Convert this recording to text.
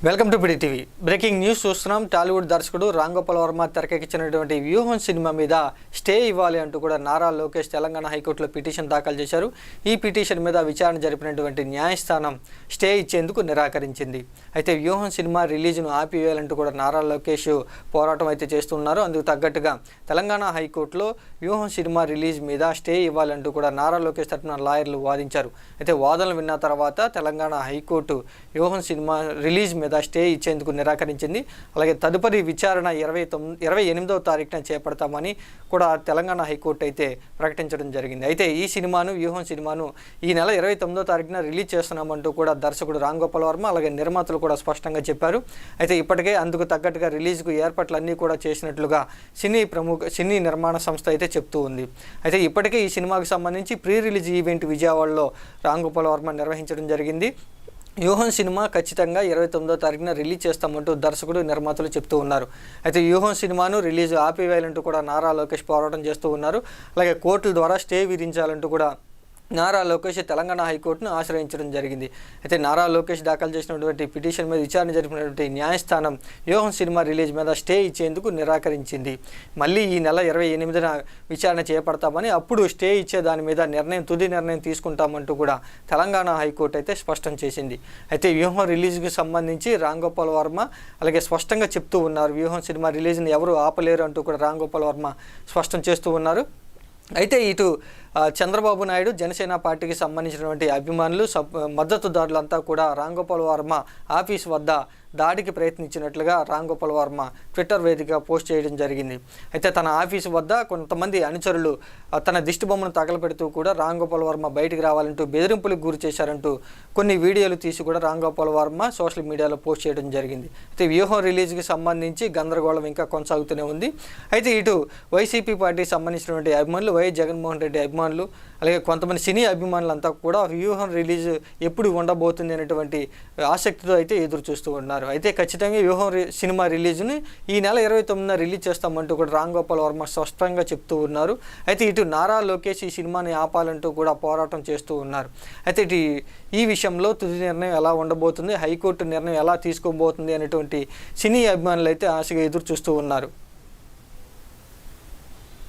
Welcome to PD TV. Breaking news చూస్తున్నాం. టాలీవుడ్ దర్శకుడు రామ్ గోపాల్ వర్మ తెరకెక్కించినటువంటి వ్యూహం సినిమా మీద స్టే ఇవ్వాలి అంటూ కూడా నారా లోకేష్ తెలంగాణ హైకోర్టులో పిటిషన్ దాఖలు చేశారు. ఈ పిటిషన్ మీద విచారణ జరిపినటువంటి న్యాయస్థానం స్టే ఇచ్చేందుకు నిరాకరించింది. అయితే వ్యూహం సినిమా రిలీజ్ను ఆపివేయాలంటూ కూడా నారా లోకేష్ పోరాటం అయితే చేస్తున్నారు. అందుకు తగ్గట్టుగా తెలంగాణ హైకోర్టులో వ్యూహం సినిమా రిలీజ్ మీద స్టే ఇవ్వాలంటూ కూడా నారా లోకేష్ తరఫున లాయర్లు వాదించారు. అయితే వాదనలు విన్న తర్వాత తెలంగాణ హైకోర్టు వ్యూహం సినిమా రిలీజ్ మీద స్టే ఇచ్చేందుకు నిరాకరించింది. అలాగే తదుపరి విచారణ 28వ తారీఖున చేపడతామని కూడా తెలంగాణ హైకోర్టు అయితే ప్రకటించడం జరిగింది. అయితే ఈ సినిమాను వ్యూహం సినిమాను ఈ నెల 29వ తారీఖున రిలీజ్ చేస్తున్నామంటూ కూడా దర్శకుడు రామ్ గోపాల్ వర్మ అలాగే నిర్మాతలు కూడా స్పష్టంగా చెప్పారు. అయితే ఇప్పటికే అందుకు తగ్గట్టుగా రిలీజ్కు ఏర్పాట్లన్నీ కూడా చేసినట్లుగా సినీ నిర్మాణ సంస్థ అయితే చెప్తూ ఉంది. అయితే ఇప్పటికే ఈ సినిమాకు సంబంధించి ప్రీ రిలీజ్ ఈవెంట్ విజయవాడలో రామ్ గోపాల్ వర్మ నిర్వహించడం జరిగింది. వ్యూహం సినిమా ఖచ్చితంగా 29వ తారీఖున రిలీజ్ చేస్తామంటూ దర్శకుడు నిర్మాతలు చెప్తూ ఉన్నారు. అయితే వ్యూహం సినిమాను రిలీజ్ ఆపివేయాలంటూ కూడా నారా లోకేష్ పోరాటం చేస్తూ ఉన్నారు. అలాగే కోర్టుల ద్వారా స్టే విధించాలంటూ కూడా నారా లోకేష్ తెలంగాణ హైకోర్టును ఆశ్రయించడం జరిగింది. అయితే నారా లోకేష్ దాఖలు చేసినటువంటి పిటిషన్ మీద విచారణ జరిపినటువంటి న్యాయస్థానం వ్యూహం సినిమా రిలీజ్ మీద స్టే ఇచ్చేందుకు నిరాకరించింది. మళ్ళీ ఈ నెల 28న విచారణ చేపడతామని, అప్పుడు స్టే ఇచ్చే దాని మీద తుది నిర్ణయం తీసుకుంటామంటూ కూడా తెలంగాణ హైకోర్టు అయితే స్పష్టం చేసింది. అయితే వ్యూహం రిలీజ్కి సంబంధించి రామ్ గోపాల్ వర్మ అలాగే స్పష్టంగా చెప్తూ ఉన్నారు. వ్యూహం సినిమా రిలీజ్ని ఎవరు ఆపలేరు అంటూ కూడా రామ్ గోపాల్ వర్మ స్పష్టం చేస్తూ ఉన్నారు. అయితే ఇటు చంద్రబాబు నాయుడు జనసేన పార్టీకి సంబంధించినటువంటి అభిమానులు మద్దతుదారులంతా కూడా రామ్ గోపాల్ వర్మ ఆఫీస్ వద్ద దాడికి ప్రయత్నించినట్లుగా రామ్ గోపాల్ వర్మ ట్విట్టర్ వేదికగా పోస్ట్ చేయడం జరిగింది. అయితే తన ఆఫీసు వద్ద కొంతమంది అనుచరులు తన దిష్టి బొమ్మను తగలపెడుతూ కూడా రామ్ గోపాల్ వర్మ బయటికి రావాలంటూ బెదిరింపులకు గురి చేశారంటూ కొన్ని వీడియోలు తీసి కూడా రామ్ గోపాల్ వర్మ సోషల్ మీడియాలో పోస్ట్ చేయడం జరిగింది. అయితే వ్యూహం రిలీజ్కి సంబంధించి గందరగోళం ఇంకా కొనసాగుతూనే ఉంది. అయితే ఇటు వైసీపీ పార్టీకి సంబంధించినటువంటి అభిమానులు, వైఎస్ జగన్మోహన్ రెడ్డి అభిమానులు అలాగే కొంతమంది సినీ అభిమానులంతా కూడా వ్యూహం రిలీజ్ ఎప్పుడు ఉండబోతుంది అనేటువంటి ఆసక్తితో అయితే ఎదురు చూస్తూ ఉన్నారు. అయితే ఖచ్చితంగా వ్యూహం సినిమా రిలీజ్ని ఈ నెల 29న రిలీజ్ చేస్తామంటూ కూడా రామ్ గోపాల్ వర్మ స్పష్టంగా చెప్తూ ఉన్నారు. అయితే ఇటు నారా లోకేష్ ఈ సినిమాని ఆపాలంటూ కూడా పోరాటం చేస్తూ ఉన్నారు. అయితే ఈ విషయంలో తుది నిర్ణయం ఎలా ఉండబోతుంది, హైకోర్టు నిర్ణయం ఎలా తీసుకోబోతుంది అనేటువంటి సినీ అభిమానులు అయితే ఆశగా ఎదురు చూస్తూ ఉన్నారు.